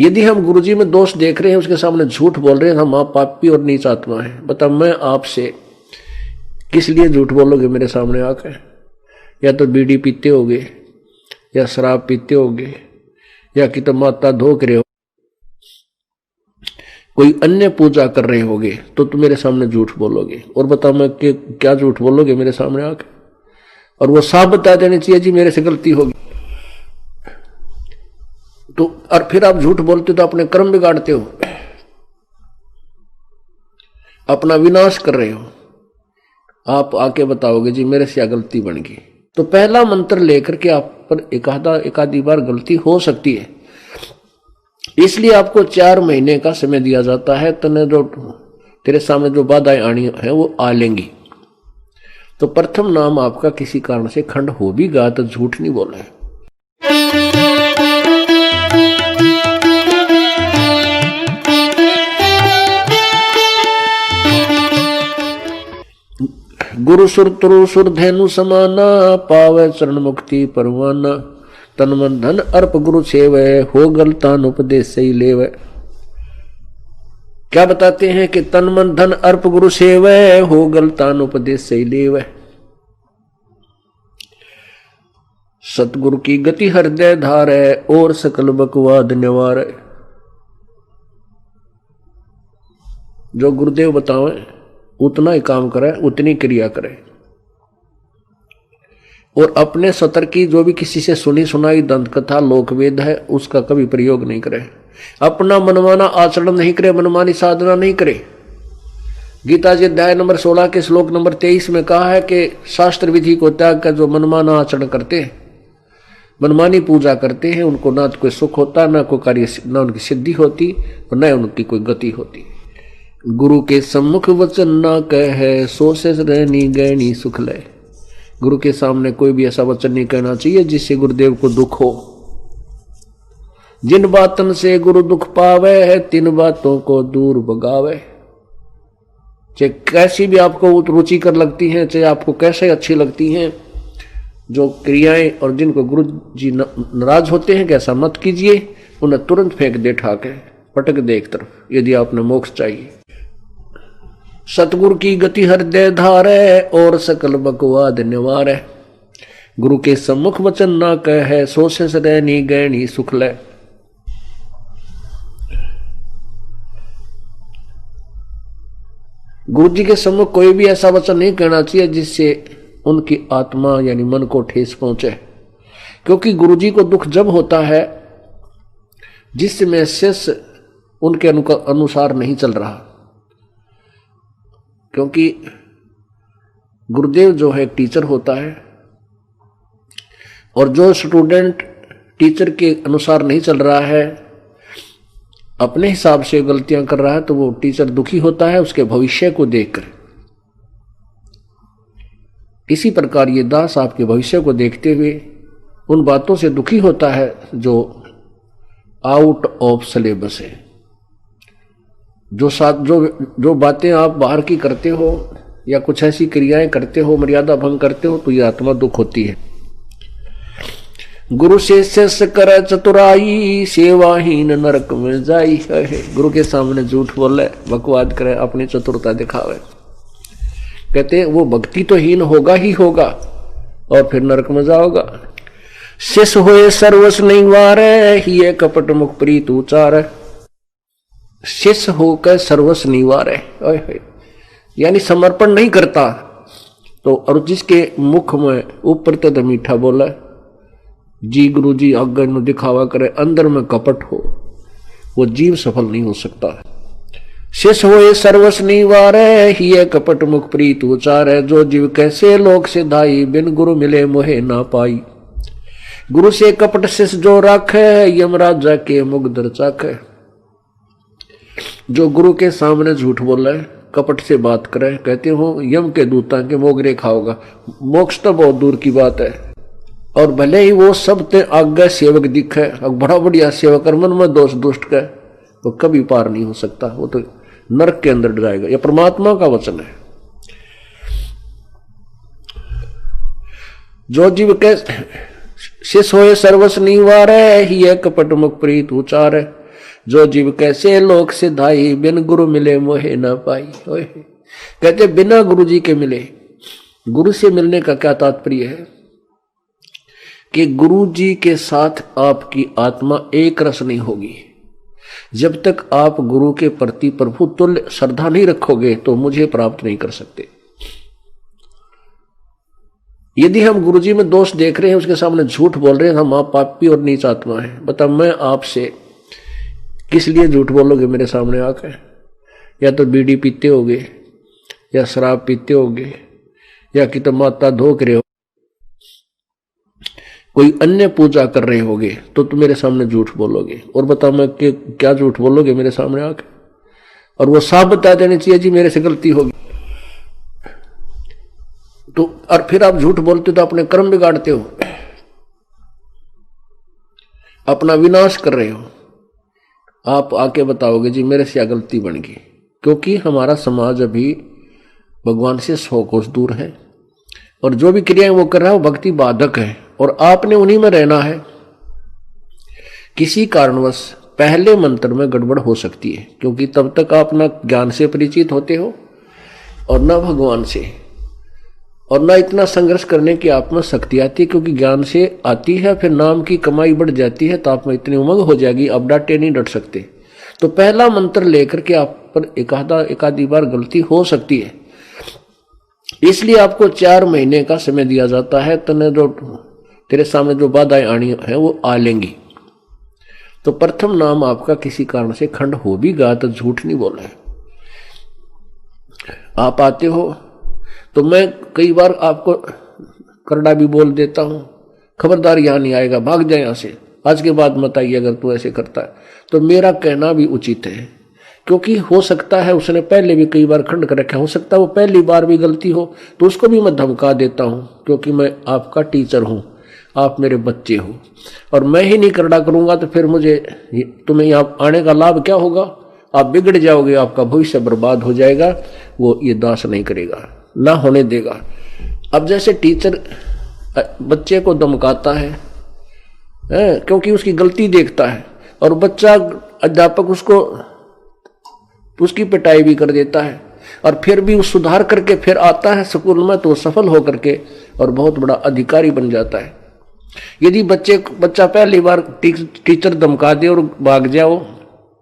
यदि हम गुरुजी में दोष देख रहे हैं, उसके सामने झूठ बोल रहे हैं, हम आप पापी और नीच आत्मा है। बता मैं आपसे किस लिए झूठ बोलोगे मेरे सामने आकर? या तो बीड़ी पीते होगे, या शराब पीते होगे, या कि तो माता धोक रहे हो, कोई अन्य पूजा कर रहे होगे, तो तुम मेरे सामने झूठ बोलोगे। और बता मैं क्या झूठ बोलोगे मेरे सामने आकर? और वो साफ बता देनी चाहिए जी मेरे से गलती होगी। तो और फिर आप झूठ बोलते हो तो अपने कर्म बिगाड़ते हो, अपना विनाश कर रहे हो। आप आके बताओगे जी मेरे से गलती बन गई। तो पहला मंत्र लेकर के आप पर एकाधी बार गलती हो सकती है, इसलिए आपको 4 महीने का समय दिया जाता है। तने जो तेरे सामने जो बाधाएं आनी है वो आ लेंगी। तो प्रथम नाम आपका किसी कारण से खंड हो भी गया तो झूठ नहीं बोला है। गुरु सुर तरु सुर धेनु समाना, पावे चरण मुक्ति परवाना। तन मन धन अर्प गुरु सेवै, हो गलतान उपदेश सही लेवै। क्या बताते हैं कि तन मन धन अर्प गुरु सेवै, हो गलतान उपदेश सही लेवै। सतगुरु की गति हृदय धारै, और सकल बकवाद निवारै। जो गुरुदेव बतावे उतना ही काम करे, उतनी क्रिया करे। और अपने सतर की जो भी किसी से सुनी सुनाई दंत कथा लोकवेद है उसका कभी प्रयोग नहीं करे। अपना मनमाना आचरण नहीं करे, मनमानी साधना नहीं करे। गीता जी अध्याय नंबर 16 के श्लोक नंबर 23 में कहा है कि शास्त्र विधि को त्याग कर जो मनमाना आचरण करते हैं, मनमानी पूजा करते हैं, उनको ना तो कोई सुख होता, ना कोई कार्य, ना उनकी सिद्धि होती और न उनकी कोई गति होती। गुरु के सम्मुख वचन ना कहे, सो से रहनी गहनी सुख ले। गुरु के सामने कोई भी ऐसा वचन नहीं कहना चाहिए जिससे गुरुदेव को दुख हो। जिन बातन से गुरु दुख पावे, 3 बातों को दूर भगावे। चाहे कैसी भी आपको रुचिकर लगती हैं, चाहे आपको कैसे अच्छी लगती हैं, जो क्रियाएं और जिनको गुरु जी नाराज होते हैं कि ऐसा मत कीजिए, उन्हें तुरंत फेंक दे, ठाके पटक दे एक तरफ, यदि आपने मोक्ष चाहिए। सतगुरु की गति हृदय धारै, और सकल बकवाद निवारै। गुरु के सम्मुख वचन ना कहे, सो से रहनी गहनी सुख ले। गुरु जी के सम्मुख कोई भी ऐसा वचन नहीं कहना चाहिए जिससे उनकी आत्मा यानी मन को ठेस पहुंचे। क्योंकि गुरु जी को दुख जब होता है जिसमें शिष्य उनके अनुसार नहीं चल रहा। क्योंकि गुरुदेव जो है टीचर होता है, और जो स्टूडेंट टीचर के अनुसार नहीं चल रहा है, अपने हिसाब से गलतियां कर रहा है, तो वो टीचर दुखी होता है उसके भविष्य को देखकर। इसी प्रकार ये दास आपके भविष्य को देखते हुए उन बातों से दुखी होता है जो आउट ऑफ सिलेबस है। जो बातें आप बाहर की करते हो या कुछ ऐसी क्रियाएं करते हो, मर्यादा भंग करते हो, तो ये आत्मा दुख होती है। गुरु से शिष्य करे चतुराई, सेवाहीन नरक में जाई है। गुरु के सामने झूठ बोले, बकवाद करे, अपनी चतुरता दिखावे, कहते हैं वो भक्ति तो हीन होगा ही होगा और फिर नरक में जाओगा। शिष्य होए सर्वस नहीं वारे, ही कपट मुख प्रीत उचार। शिष्य होकर सर्वस निवार है, यानी समर्पण नहीं करता तो, और जिसके मुख में ऊपर तक मीठा बोला जी गुरु जी आज्ञा नु दिखावा करे, अंदर में कपट हो, वो जीव सफल नहीं हो सकता। शिष्य होए सर्वस निवार, ही कपट मुख प्रीत उचार। जो जीव कैसे लोक से धाई, बिन गुरु मिले मोहे ना पाई। गुरु से कपट शिष्य जो राखे, यमराजा के मुख दर चाखे। जो गुरु के सामने झूठ बोल रहे, कपट से बात करे, कहते हो यम के दूता के मोगरे खाओगा, मोक्ष तो बहुत दूर की बात है। और भले ही वो सब ते आज्ञा सेवक दिखे, बड़ा बढ़िया सेवक, मन में दोष दुष्ट का, तो कभी पार नहीं हो सकता, वो तो नरक के अंदर जाएगा। यह परमात्मा का वचन है। जो जीव के शिष्य होए सर्वस निवार, ही कपट मुख प्रीत उचार। जो जीव कैसे लोक से धाई, बिन गुरु मिले मोहे न पाई। ओए कहते बिना गुरु जी के मिले। गुरु से मिलने का क्या तात्पर्य है कि गुरु जी के साथ आपकी आत्मा एक रस नहीं होगी। जब तक आप गुरु के प्रति प्रभु तुल्य श्रद्धा नहीं रखोगे तो मुझे प्राप्त नहीं कर सकते। यदि हम गुरुजी में दोष देख रहे हैं, उसके सामने झूठ बोल रहे हैं, हम आप पापी और नीच आत्मा है। बता मैं आपसे किस लिए झूठ बोलोगे मेरे सामने आकर? या तो बीड़ी पीते होगे, या शराब पीते होगे, या कि तो माता धोक रहे हो, कोई अन्य पूजा कर रहे होगे, तो तुम मेरे सामने झूठ बोलोगे। और बता मैं क्या झूठ बोलोगे मेरे सामने आकर? और वो साफ बता देनी चाहिए जी मेरे से गलती होगी। तो और फिर आप झूठ बोलते हो तो अपने कर्म बिगाड़ते हो, अपना विनाश कर रहे हो। आप आके बताओगे जी मेरे से गलती बन गई, क्योंकि हमारा समाज अभी भगवान से 100 कोस दूर है और जो भी क्रियाएं वो कर रहा है वो भक्ति बाधक है और आपने उन्हीं में रहना है। किसी कारणवश पहले मंत्र में गड़बड़ हो सकती है, क्योंकि तब तक आप ना ज्ञान से परिचित होते हो और ना भगवान से, और ना इतना संघर्ष करने की आप में शक्ति आती है, क्योंकि ज्ञान से आती है फिर नाम की कमाई बढ़ जाती है तो आप में इतनी उमंग हो जाएगी आप डांटे नहीं डट सकते। तो पहला मंत्र लेकर के आप पर एकाधी बार गलती हो सकती है, इसलिए आपको 4 महीने का समय दिया जाता है। तने जो तेरे सामने जो बाधाएं आनी है वो आ लेंगी। तो प्रथम नाम आपका किसी कारण से खंड हो भी गया तो झूठ नहीं बोला है। आप आते हो तो मैं कई बार आपको करड़ा भी बोल देता हूं, खबरदार यहां नहीं आएगा, भाग जाए यहां से, आज के बाद मत आइए अगर तू ऐसे करता है। तो मेरा कहना भी उचित है, क्योंकि हो सकता है उसने पहले भी कई बार खंड कर रखा, हो सकता है वो पहली बार भी गलती हो, तो उसको भी मैं धमका देता हूं, क्योंकि मैं आपका टीचर हूं, आप मेरे बच्चे हो, और मैं ही नहीं करड़ा करूंगा तो फिर मुझे तुम्हें यहाँ आने का लाभ क्या होगा? आप बिगड़ जाओगे, आपका भविष्य बर्बाद हो जाएगा। वो ये दास नहीं करेगा, ना होने देगा। अब जैसे टीचर बच्चे को धमकाता है क्योंकि उसकी गलती देखता है, और बच्चा अध्यापक उसकी पिटाई भी कर देता है, और फिर भी वो सुधार करके फिर आता है स्कूल में तो सफल होकर के और बहुत बड़ा अधिकारी बन जाता है। यदि बच्चा पहली बार टीचर धमका दे और भाग जाओ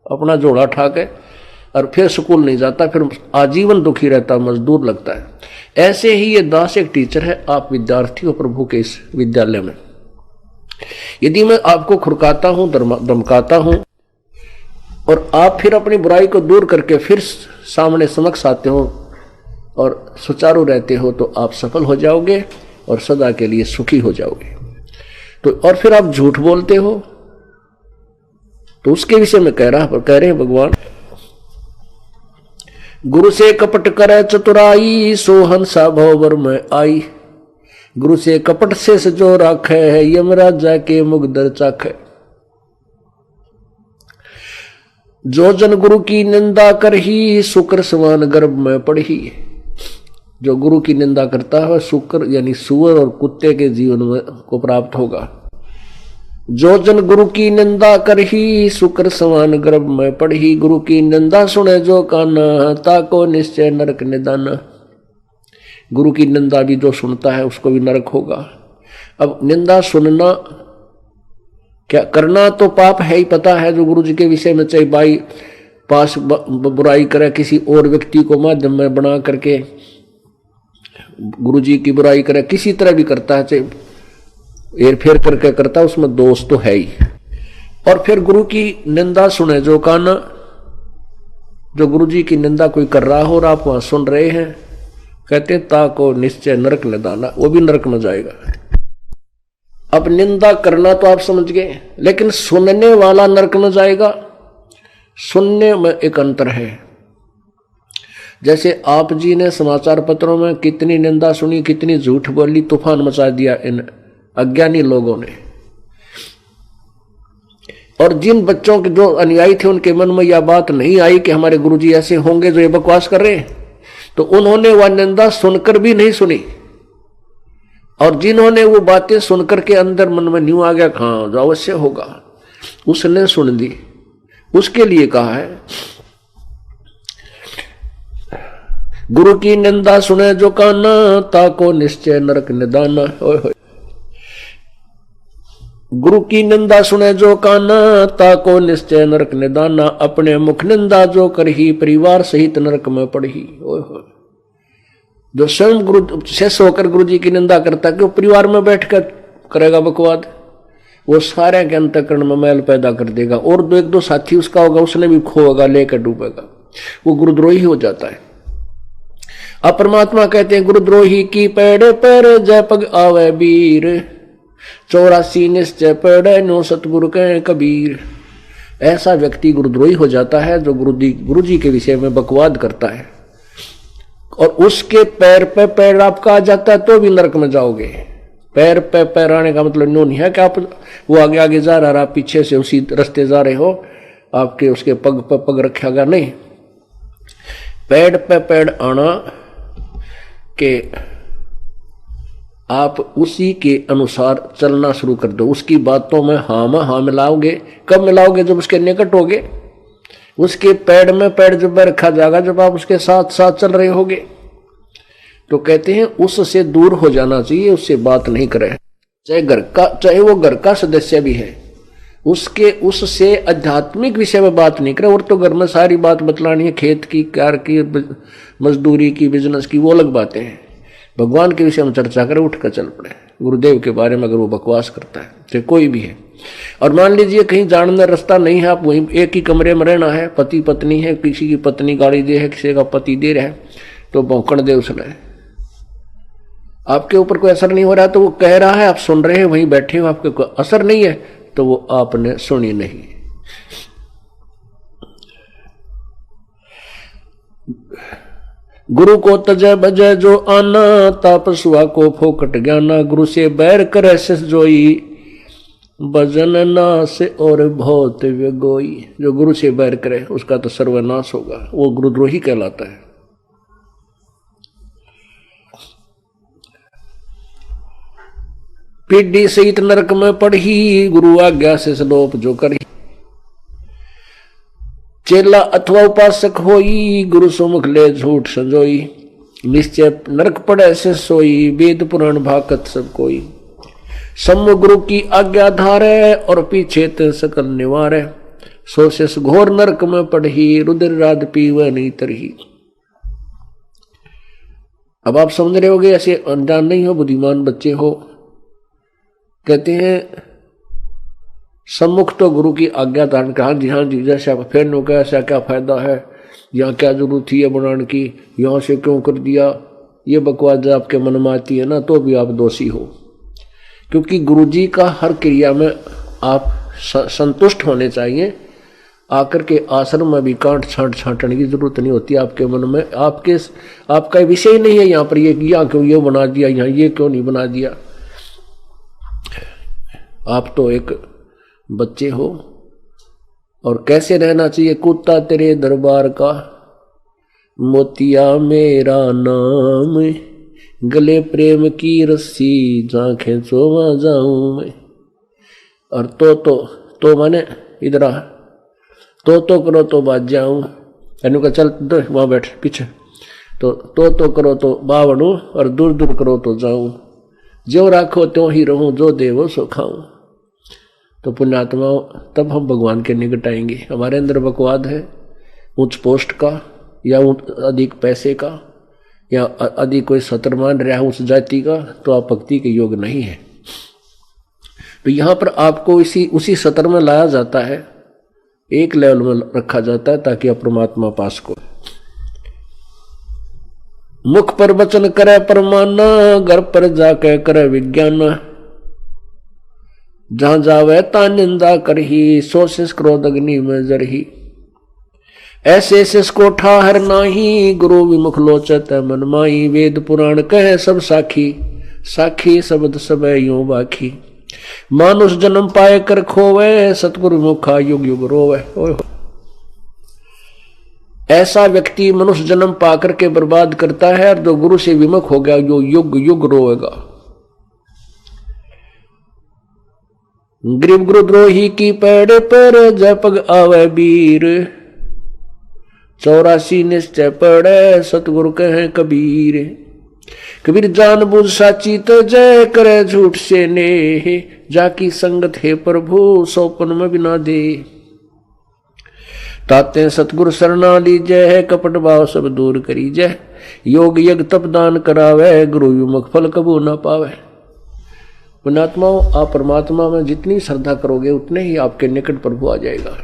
अपना जोड़ा उठा के और फिर स्कूल नहीं जाता, फिर आजीवन दुखी रहता, मजदूर लगता है। ऐसे ही ये दास एक टीचर है, आप विद्यार्थी हो प्रभु के इस विद्यालय में। यदि मैं आपको खुरकाता हूं, धमकाता हूं, और आप फिर अपनी बुराई को दूर करके फिर सामने समक्ष आते हो और सुचारू रहते हो, तो आप सफल हो जाओगे और सदा के लिए सुखी हो जाओगे। तो और फिर आप झूठ बोलते हो, तो उसके विषय में कह रहे हैं भगवान, गुरु से कपट करे चतुराई, सो हंसा भवर में आई। गुरु से कपट से जो राखे है, यमराजा के मुगदर चाखे। जो जन गुरु की निंदा कर ही, शुक्र समान गर्भ में पढ़ी। जो गुरु की निंदा करता है वह शुक्र यानी सुअर और कुत्ते के जीवन में को प्राप्त होगा। जो जन गुरु की निंदा कर ही, शुक्र समान गर्भ में पढ़ी। गुरु की निंदा सुने जो काना, ताको निश्चय नरक निदाना। गुरु की निंदा भी जो सुनता है उसको भी नरक होगा। अब निंदा सुनना क्या करना तो पाप है ही, पता है। जो गुरु जी के विषय में चाहे भाई पास बुराई करे, किसी और व्यक्ति को माध्यम में बना करके गुरु जी की बुराई करे, किसी तरह भी करता है, चाहे हेर फेर करके करता है, उसमें दोष तो है ही। और फिर गुरु की निंदा सुने जो काना, जो गुरु जी की निंदा कोई कर रहा हो और आप वहां सुन रहे हैं, कहते ताको निश्चय नरक निदाना, वो भी नरक में जाएगा। अब निंदा करना तो आप समझ गए, लेकिन सुनने वाला नरक में जाएगा। सुनने में एक अंतर है। जैसे आप जी ने समाचार पत्रों में कितनी निंदा सुनी, कितनी झूठ बोली, तूफान मचा दिया इन अज्ञानी लोगों ने। और जिन बच्चों के जो अनुयायी थे उनके मन में यह बात नहीं आई कि हमारे गुरुजी ऐसे होंगे जो ये बकवास कर रहे हैं, तो उन्होंने वह निंदा सुनकर भी नहीं सुनी। और जिन्होंने वो बातें सुनकर के अंदर मन में न्यू आ गया, हाँ जो अवश्य होगा, उसने सुन दी। उसके लिए कहा है, गुरु की निंदा सुने जो काना, ताको निश्चय नरक निदाना। गुरु की निंदा सुने जो काना, ताको निश्चय नरक निदाना। अपने मुख निंदा जो करही, परिवार सहित नरक में पड़ही। जो स्वयं गुरु शेष होकर गुरु जी की निंदा करता है कि वो परिवार में बैठकर करेगा बकवाद, वो सारे के अंतःकरण में मैल पैदा कर देगा, और दो एक दो साथी उसका होगा, उसने भी खोएगा, लेकर डूबेगा, वो गुरुद्रोही हो जाता है। अब परमात्मा कहते हैं, गुरुद्रोही की पेड़ पर जय पग आवे वीर, 84 निश्चय पेड़ नो सतगुरु के कबीर। ऐसा व्यक्ति गुरुद्रोही हो जाता है जो गुरु जी के विषय में बकवाद करता है, और उसके पैर पे पैर आपका आ जाता है तो भी नरक में जाओगे। पैर पे पैर आने का मतलब नो नहीं है कि आप वो आगे आगे जा रहा, आप पीछे से उसी रास्ते जा रहे हो, आपके उसके पग पे पग रखा गया, नहीं। पैर पे पैर आना के आप उसी के अनुसार चलना शुरू कर दो, उसकी बातों में हाँ मिलाओगे। कब मिलाओगे? जब उसके निकट होगे, उसके पैर में पैर जब रखा जाएगा, जब आप उसके साथ साथ चल रहे होगे। तो कहते हैं उससे दूर हो जाना चाहिए, उससे बात नहीं करें, चाहे वो घर का सदस्य भी है, उससे आध्यात्मिक विषय में बात नहीं करें। और तो घर में सारी बात बतलानी है, खेत की, कार की, मजदूरी की, बिजनेस की, वो अलग बातें हैं। भगवान के विषय में चर्चा करें, उठ कर चल पड़े। गुरुदेव के बारे में अगर वो बकवास करता है, चाहे कोई भी है, और मान लीजिए कहीं जानने रास्ता नहीं है, आप वहीं एक ही कमरे में रहना है, पति पत्नी है, किसी की पत्नी गाली दे है, किसी का पति दे रहा है, तो भौंकड़ दे उसने, आपके ऊपर कोई असर नहीं हो रहा, तो वो कह रहा है, आप सुन रहे हैं, वहीं बैठे हो, आपके कोई असर नहीं है, तो वो आपने सुनी नहीं। गुरु को तजय बजय जो आना, तापसुआ को फोकट ज्ञाना। गुरु से बैर करे शिष जोई, भजन नाश और बहुत व्यगोई। जो गुरु से बैर करे उसका तो सर्वनाश होगा, वो गुरुद्रोही कहलाता है। पीढ़ी सहित नरक में पढ़ी, गुरु आज्ञा से सलोप जो करी। चेला अथवा उपासक होई, गुरु सुमुख ले झूठ संजोई। निश्चय नरक पड़े से सोई, वेद पुराण भाकत सब कोई। सम्मुख गुरु की आज्ञा धारे, और पीछे ते सकल निवारे। सो शेष घोर नरक में पढ़ी, रुद्र राध पीवे नहीं तरही। अब आप समझ रहे होगे, ऐसे अनजान नहीं हो, बुद्धिमान बच्चे हो। कहते हैं सम्मुख तो गुरु की आज्ञा धारण कर, हाँ जी जैसा फिर नो क्या, ऐसा क्या फायदा है, यहाँ क्या जरूरत थी ये बनाने की, यहाँ से क्यों कर दिया, ये बकवास आपके मन में आती है ना, तो भी आप दोषी हो। क्योंकि गुरु जी का हर क्रिया में आप संतुष्ट होने चाहिए। आकर के आश्रम में भी कांट छांट छांटने की जरूरत नहीं होती। आपके मन में आपका विषय नहीं है, यहाँ पर ये किया क्यों, ये बना दिया, यहाँ ये क्यों नहीं बना दिया। आप तो एक बच्चे हो, और कैसे रहना चाहिए। कुत्ता तेरे दरबार का, मोतिया मेरा नाम, गले प्रेम की रस्सी, जहाँ खेचो वहाँ जाऊं मैं। और तो माने इधर आ, तो करो तो बाज जाऊं, यानी का चल वहां बैठ पीछे, तो करो तो बावड़ू, और दूर दूर करो तो जाऊं। जो राखो त्यों ही रहूं, जो देवो सो खाऊं। तो पुण्यात्मा, तब हम भगवान के निकट आएंगे। हमारे अंदर बकवाद है उच्च पोस्ट का, या अधिक पैसे का, या अधिक कोई सत्र मान रहा है उस जाति का, तो आप भक्ति के योग नहीं है। तो यहाँ पर आपको उसी सत्र में लाया जाता है, एक लेवल में रखा जाता है, ताकि आप परमात्मा पास को। मुख पर वचन करे परमाना, घर पर जाके करे विज्ञान। जहां जावे ता निंदा करही, सो शिष क्रोध अग्नि में जरही। ऐसे शिष को ठाहर नाही, गुरु विमुख लोचत मन माई। वेद पुराण कहे सब साखी, साखी शब्द सब यूं बाखी। मानुष जन्म पाए कर खोवे, सतगुरु मुखा युग युग रोवे। ऐसा व्यक्ति मनुष्य जन्म पाकर के बर्बाद करता है, और जो गुरु से विमुख हो गया, जो युग युग रोएगा। गरीब गुरुद्रोही की पैड़ पर जपग आवे वीर, 84 निश्चय पड़े सतगुरु कहे कबीर। कबीर जान बुझ साची तो जय करे झूठ से नेह, जाकी संगत है प्रभु सौपन में बिना दे। ताते सतगुरु सरना लीजय है, कपट भाव सब दूर करी जय। योग यज्ञ तप दान करावे, गुरु विमुख फल कबू न पावे। पुण्यात्माओं, आप परमात्मा में जितनी श्रद्धा करोगे उतने ही आपके निकट प्रभु आ जाएगा।